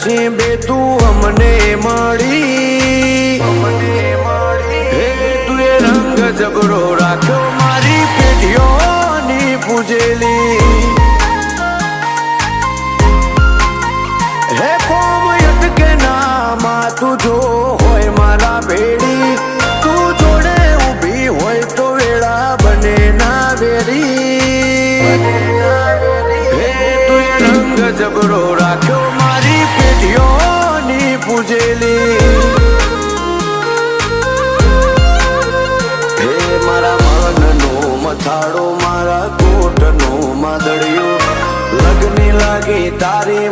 નસીબે તું અમને મળી હે તું એ રંગ જબરો રાખ્યો મારી પેઢીઓની પૂજેલી હે કોમયત કે નામાં તું જો હોય મારા ભેડી તું જોડે ઊભી હોય તો વેળા બને ના વેરી હે તું એ રંગ જબરો રાખ્યો મારી પેઢીઓની પૂજેલી હે મારા મનનો મથાળો મારા કોટનો માદળિયો લગ્ન લાગે તારી